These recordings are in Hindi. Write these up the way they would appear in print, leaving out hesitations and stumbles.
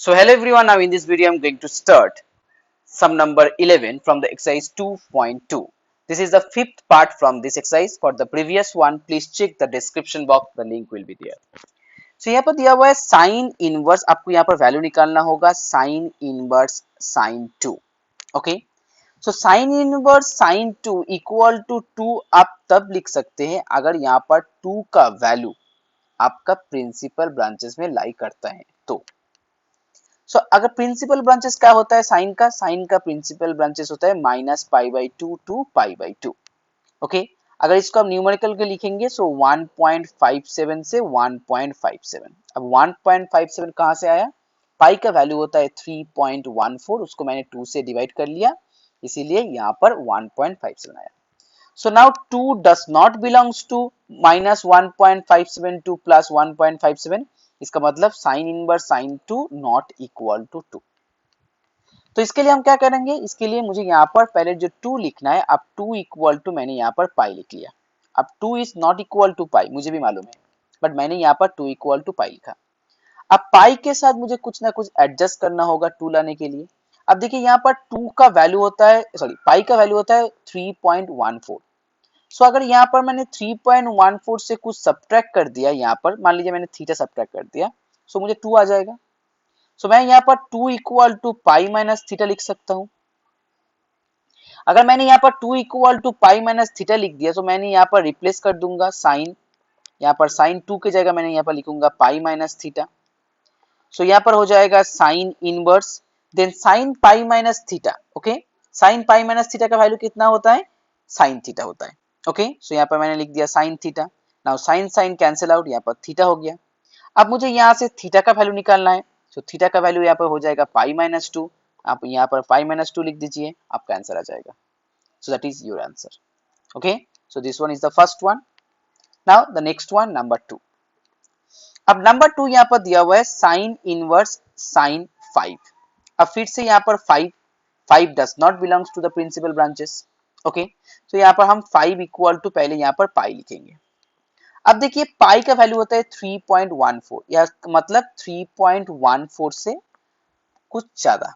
So hello everyone, now in this video I'm going to start sum number 11 from the exercise 2.2. This is the fifth part from this exercise. For the previous one, please check the description box, the link will be there. So यहाँ पर दिया हुआ है साइन इनवर्स, आपको यहाँ पर वैल्यू निकालना होगा sine inverse sine 2. Okay, so sine inverse sine 2 equal to 2 आप तब लिख सकते हैं अगर यहाँ पर 2 का वैल्यू आपका प्रिंसिपल ब्रांचेस में लाई करता है तो अगर प्रिंसिपल ब्रांचेस क्या होता है साइन का प्रिंसिपल ब्रांचेस होता है minus pi by two to pi by two. Okay, अगर इसको हम न्यूमेरिकल के लिखेंगे 1.57 से 1.57. अब 1.57 कहां से आया, पाई का वैल्यू होता है 3.14, उसको मैंने 2 से डिवाइड कर लिया, इसीलिए यहाँ पर 1.57 आया. So now 2 does not belongs to minus 1.57 to plus 1.57. इसका मतलब sine inverse sine 2 not equal to 2. तो इसके लिए हम क्या करेंगे, इसके लिए मुझे यहाँ पर पहले जो 2 लिखना है, अब 2 इक्वल टू मैंने यहाँ पर पाई लिख लिया. अब 2 इज नॉट इक्वल टू पाई, मुझे भी मालूम है, बट मैंने यहाँ पर 2 इक्वल टू पाई लिखा. अब पाई के साथ मुझे कुछ ना कुछ एडजस्ट करना होगा 2 लाने के लिए. अब देखिए यहाँ पर 2 का वैल्यू होता है, सॉरी पाई का वैल्यू होता है 3.14. सो अगर यहाँ पर मैंने 3.14 से कुछ सब्ट्रैक्ट कर दिया, यहाँ पर मान लीजिए मैंने थीटा सब्ट्रैक्ट कर दिया, सो मुझे 2 आ जाएगा. सो मैं यहाँ पर 2 equal to pi minus theta लिख सकता हूँ. अगर मैंने यहाँ पर 2 equal to pi minus theta लिख दिया, तो मैंने यहाँ पर रिप्लेस कर दूंगा साइन, यहाँ पर साइन 2 की जगह मैंने यहाँ पर लिखूंगा पाई माइनस थीटा. सो यहाँ पर हो जाएगा sine inverse then sine pi minus theta. Okay, sine pi minus theta का वैल्यू कितना होता है, साइन थीटा होता है. ओके, सो यहाँ पर मैंने लिख दिया sine theta. Now sine sine cancel out, यहाँ पर थीटा हो गया. अब मुझे यहाँ से थीटा का वैल्यू निकालना है. सो थीटा का वैल्यू यहाँ पर हो जाएगा पाई माइनस 2. आप यहाँ पर पाई माइनस 2 लिख दीजिए, आपका आंसर आ जाएगा. सो that is your answer. Okay, so this one is the first one. Now the next one number 2. अब नंबर 2 यहाँ पर दिया हुआ है साइन इनवर्स साइन 5. अब फिर से यहाँ पर 5 does not belongs to the principal branches. Okay, तो यहाँ पर हम 5 इक्वल टू पहले यहाँ पर पाई लिखेंगे. अब देखिए पाई का वैल्यू होता है 3.14, या मतलब 3.14 से कुछ ज्यादा.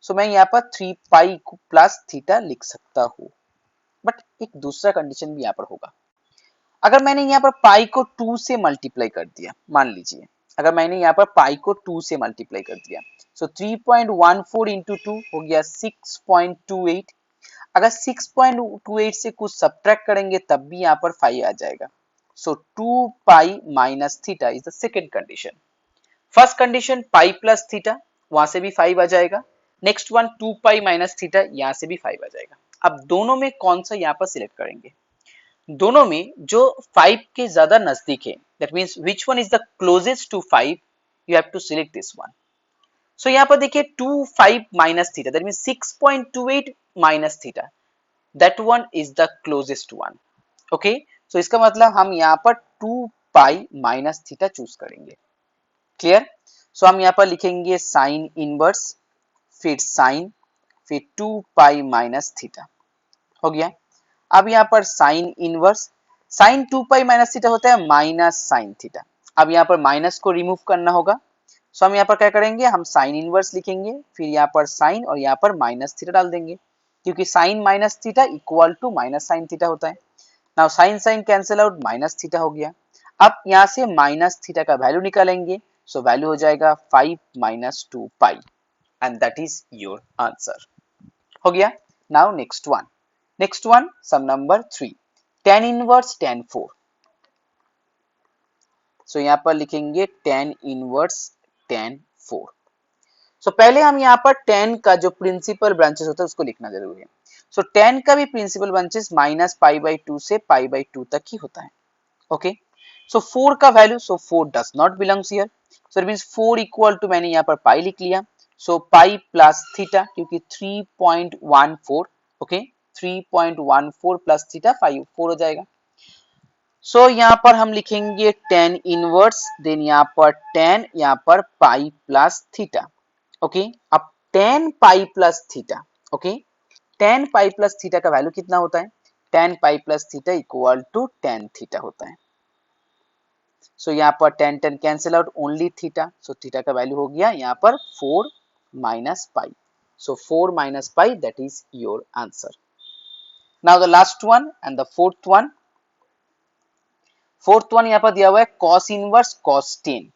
सो मैं यहाँ पर 3 पाई प्लस थीटा लिख सकता हूँ, बट एक दूसरा कंडीशन भी यहाँ पर होगा. अगर मैंने यहाँ पर पाई को 2 से मल्टीप्लाई कर दिया, मान लीजिए अगर मैंने यहाँ पर पाई को 2 से मल्टीप्लाई कर दिया, सो 3.14 इंटू 2 हो गया 6.28. अगर 6.28 से कुछ सब्ट्रैक्ट करेंगे तब भी यहाँ पर 5 आ जाएगा. सो 2 pi minus theta is the second condition. First condition pi plus theta, वहां से भी 5 आ जाएगा. Next one 2 pi minus theta, यहाँ से भी 5 आ जाएगा. अब दोनों में कौन सा यहाँ पर सिलेक्ट करेंगे, दोनों में जो 5 के ज्यादा नजदीक है, that means which one is the closest to 5, you have to select this one. So यहाँ पर देखिए 2 5 minus theta, that means 6.28 minus theta, that one is the closest one. Okay, so इसका मतलब हम यहाँ पर 2 पाई माइनस थीटा चूज करेंगे. क्लियर? सो हम यहाँ पर लिखेंगे साइन इनवर्स, फिर साइन, फिर 2 पाई माइनस थीटा. हो गया. अब यहाँ पर sine inverse, sine 2 pi minus theta होता है माइनस साइन थीटा. अब यहाँ पर माइनस को रिमूव करना होगा. सो हम यहाँ पर क्या करेंगे, हम साइन इनवर्स लिखेंगे, फिर यहाँ पर साइन और यहाँ पर माइनस थीटा डाल देंगे, क्योंकि sine minus theta equal to minus sine theta होता है. Now sine sine cancel out, minus theta हो गया. अब यहाँ से माइनस थीटा का वैल्यू निकालेंगे, सो वैल्यू हो जाएगा 5 minus 2 pi, and that is your answer. हो गया. नाउ नेक्स्ट वन सम नंबर 3, tan इनवर्स tan 4. सो यहाँ पर लिखेंगे tan इनवर्स tan 4. सो पहले हम यहाँ पर tan का जो प्रिंसिपल ब्रांचेस होता है उसको लिखना जरूरी है. सो tan का भी principal branches minus pi by 2 से पाई बाई 2 तक ही होता है. ओके, सो 4 का value, so 4 does not belongs here, so it means 4 equal to मैंने यहाँ पर पाई लिख लिया. सो पाई प्लस थीटा, क्योंकि 3.14, ओके 3.14 प्लस थीटा 4 हो जाएगा. सो यहाँ पर हम लिखेंगे tan इनवर्स, देन यहाँ पर tan, यहाँ पर पाई प्लस थीटा. ओके, अब tan pi plus theta, okay tan pi plus theta का वैल्यू कितना होता है, tan pi plus theta equal to tan theta होता है. सो यहाँ पर 10 cancel out, only theta, so theta का वैल्यू हो गया यहाँ पर 4 minus pi. So 4 minus pi, that is your answer. Now the last one and the fourth one. Fourth one यहाँ पर दिया हुआ है cos inverse cos 10.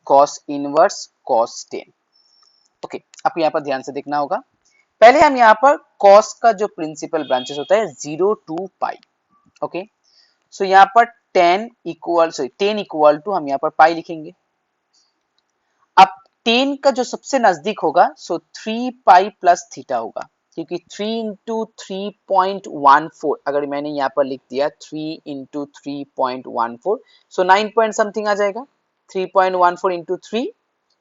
cos inverse cos 10. Okay, आपको यहाँ पर ध्यान से देखना होगा. पहले हम यहाँ पर cos का जो प्रिंसिपल ब्रांचेस होता है 0 टू पाई. ओके, सो यहाँ पर 10 इक्वल टू हम यहाँ पर पाई लिखेंगे. अब 10 का जो सबसे नजदीक होगा सो 3 पाई प्लस थीटा होगा, क्योंकि 3 इंटू 3.14, अगर मैंने यहाँ पर लिख दिया 3 इंटू 3.14, सो 9 पॉइंट समथिंग आ जाएगा. 3.14 इंटू 3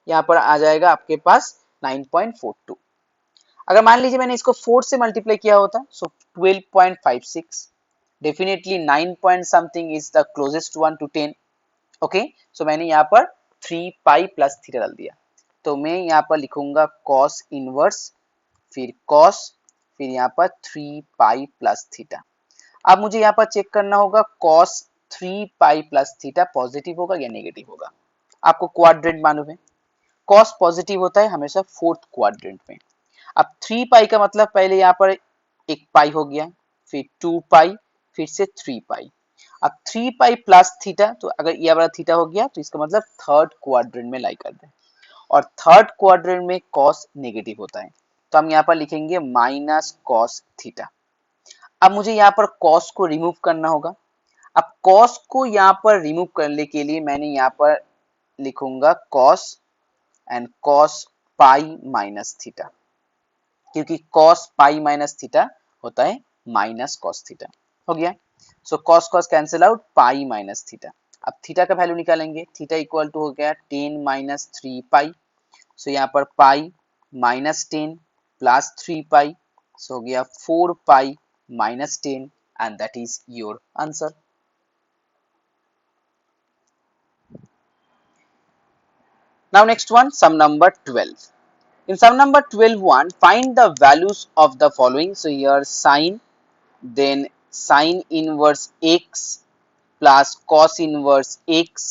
यहाँ पर आ जाएगा आपके पास 9.42. अगर मान लीजिए मैंने इसको 4 से मल्टीप्लाई किया होता so 12.56. Definitely 9 point something is the closest one to 10. Okay, so मैंने यहाँ पर 3 पाई प्लस थीटा डाल दिया. तो मैं यहाँ पर लिखूंगा cos इनवर्स, फिर cos, फिर यहाँ पर 3 पाई प्लस थीटा. अब मुझे यहाँ पर चेक करना होगा cos 3 पाई प्लस थीटा पॉजिटिव होगा या नेगेटिव होगा. आपको क्वाड्रेंट मालूम है, cos पॉजिटिव होता है हमेशा फोर्थ क्वाड्रेंट में. अब 3 पाई का मतलब पहले यहाँ पर एक पाई हो गया, फिर 2 पाई, फिर से 3 पाई. अब 3 पाई प्लस थीटा, तो अगर ये वाला थीटा हो गया तो इसका मतलब थर्ड क्वाड्रेंट में लाई कर दे, और थर्ड क्वाड्रेंट में cos नेगेटिव होता है, तो हम यहाँ पर लिखेंगे माइनस cos थीटा. अब मुझे यहाँ पर cos को रिमूव करना होगा. अब cos को यहाँ पर रिमूव करने के लिए मैंने यहाँ पर लिखूंगा cos and cos pi minus theta, क्योंकि cos पाई माइनस थीटा होता है माइनस cos थीटा. हो गया. सो cos cos कैंसिल आउट, पाई माइनस थीटा. अब थीटा का वैल्यू निकालेंगे. थीटा इक्वल टू हो गया 10 माइनस 3 पाई. सो यहाँ पर पाई माइनस 10 प्लस 3 पाई, सो हो गया 4 pi minus 10, and that is your answer. Now next one, sum number 12. In sum number 12 one, find the values of the following. So here sine, then sine inverse x plus cos inverse x,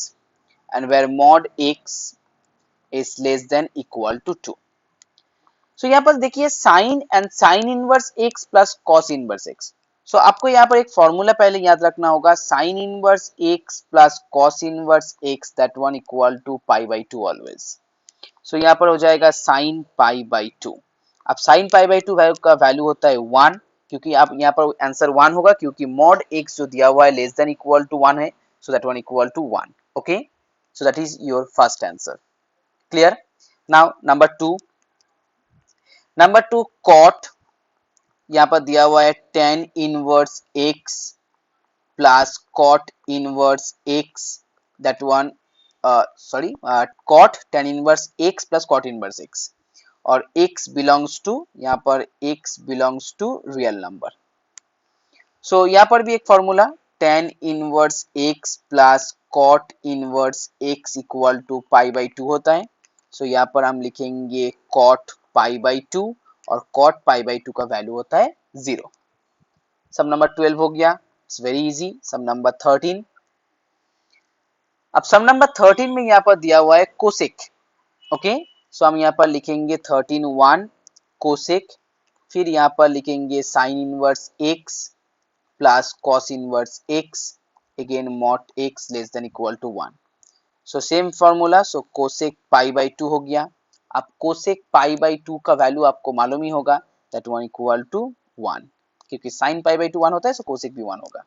and where mod x is less than equal to 2. So यहाँ पर देखिए sine and sine inverse x plus cos inverse x. So आपको यहाँ पर एक फॉर्मूला पहले याद रखना होगा, sine inverse x plus cos inverse x, that one equal to pi by 2 always. So यहाँ पर हो जाएगा साइन पाई बाई 2. अब साइन पाई बाई 2 का वैल्यू होता है 1, क्योंकि आप यहाँ पर आंसर 1 होगा, क्योंकि मॉड x जो दिया हुआ है लेस देन इक्वल टू 1 है, so that one equal to 1. Okay, so that is your first answer. Clear. Now number two cot, यहाँ पर दिया हुआ है tan inverse x plus cot inverse x, that one cot tan inverse x plus cot inverse x, और x बिलोंग्स टू, यहाँ पर x belongs to real number. So यहाँ पर भी एक formula, tan inverse x plus cot inverse x equal to pi by 2 होता है. सो यहाँ पर हम लिखेंगे cot पाई बाई 2, और cot पाई बाई 2 का वैल्यू होता है 0. सम नंबर 12 हो गया. It's very easy. Sum number 13. अब सम नंबर 13 में यहाँ पर दिया हुआ है कोसेक. ओके, सो हम यहाँ पर लिखेंगे 13 कोसेक, फिर यहाँ पर लिखेंगे sine inverse x plus cos inverse x, again mod x less than equal to 1. So same formula, so cosec pi by 2 हो गया. अब कोसेक पाई बाई 2 का वैल्यू आपको मालूम ही होगा, दैट वन इक्वल टू 1, क्योंकि साइन पाई बाई 2 1 होता है, सो कोसेक भी 1 होगा.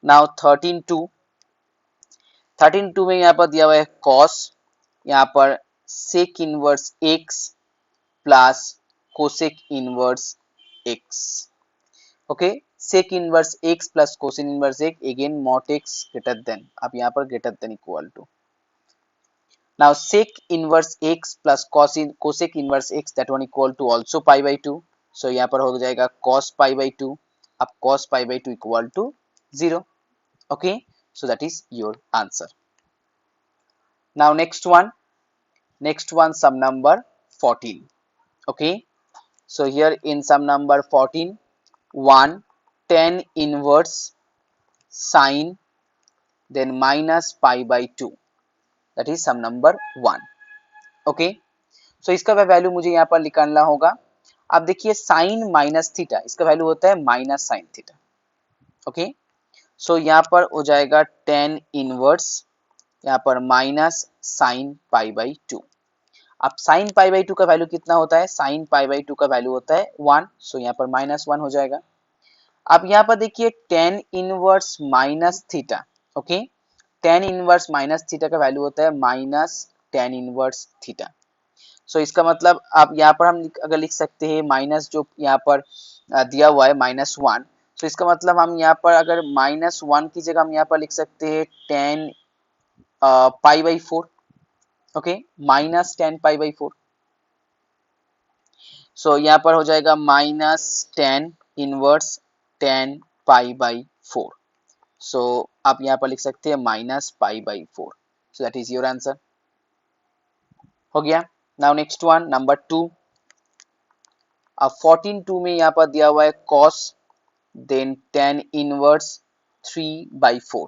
नाउ 13 2 में यहाँ पर दिया हुआ है cos, यहाँ पर sec inverse x plus cosec inverse x. Okay, sec inverse x plus cosec inverse x, again mod x greater than, अब यहाँ पर greater than equal to. Now sec inverse x plus cosec inverse x, that one equal to also pi by 2. So यहाँ पर हो जाएगा cos पाई बाई 2. अब cos pi by 2 equal to 0. Okay, so that is your answer. Now next one sum number 14. Okay, so here in sum number 14, 1 tan inverse sine, then minus pi by 2, that is sum number 1. Okay, so इसका वैल्यू मुझे यहाँ पर निकालना होगा. अब देखिए साइन माइनस थीटा, इसका वैल्यू होता है माइनस साइन थीटा. ओके, सो यहाँ पर हो जाएगा टेन इनवर्स यहाँ पर माइनस साइन पाई बाई 2. अब साइन पाई बाई 2 का वैल्यू कितना होता है, साइन पाई बाई 2 का वैल्यू होता है 1, सो यहाँ पर माइनस 1 हो जाएगा. अब यहाँ पर देखिए tan inverse minus theta. Okay, tan inverse minus theta का वैल्यू होता है माइनस टेन इनवर्स थीटा. सो इसका मतलब अब यहाँ पर हम अगर लिख सकते हैं माइनस जो यहाँ पर दिया हुआ है माइनस 1, तो इसका मतलब हम यहाँ पर अगर माइनस 1 की जगह हम यहाँ पर लिख सकते हैं ten pi by 4. Okay, minus ten pi by 4. सो यहाँ पर हो जाएगा minus tan inverse tan pi by 4. सो आप यहाँ पर लिख सकते हैं minus pi by 4. So that is your answer. हो गया. Now next one number 2. अब 14(2) में यहाँ पर दिया हुआ है cos देन टेन इनवर्स 3/4.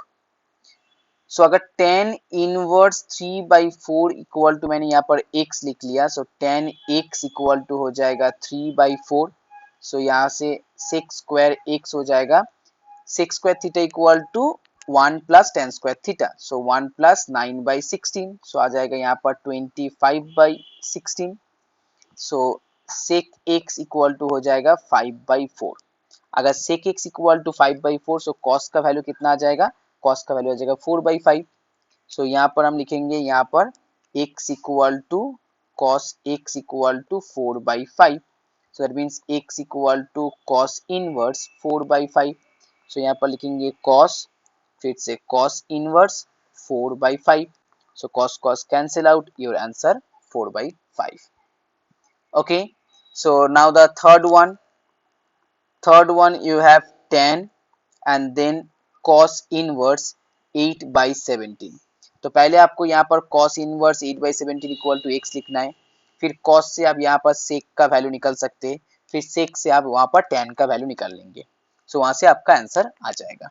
सो अगर टेन इनवर्स 3/4 इक्वल टू, मैंने यहाँ पर x लिख लिया, सो टेन x इक्वल टू हो जाएगा 3/4. सो यहाँ से सेक स्क्वायर x हो जाएगा, sec square theta equal to 1 plus tan square theta, so 1 plus 9/16. So आ जाएगा यहाँ पर 25/16. So sec x equal to हो जाएगा 5/4. अगर sec x equal to 5/4, so cos का वैल्यू कितना आ जाएगा, कॉस का वैल्यू आ जाएगा 4/5. सो यहाँ पर हम लिखेंगे यहाँ पर x equal to cos x equal to 4/5. So that means x equal to cos inverse 4/5. So यहाँ पर लिखेंगे कॉस, फिर से cos inverse 4/5. So cos cos cancel out, your answer 4/5. Okay, so now the third one you have 10 and then cos inverse 8/17. तो पहले आपको यहाँ पर cos inverse 8/17 equal to x लिखना है, फिर cos से आप यहाँ पर sec का वैल्यू निकल सकते हैं, फिर sec से आप वहाँ पर tan का वैल्यू निकाल लेंगे. सो वहाँ से आपका आंसर आ जाएगा.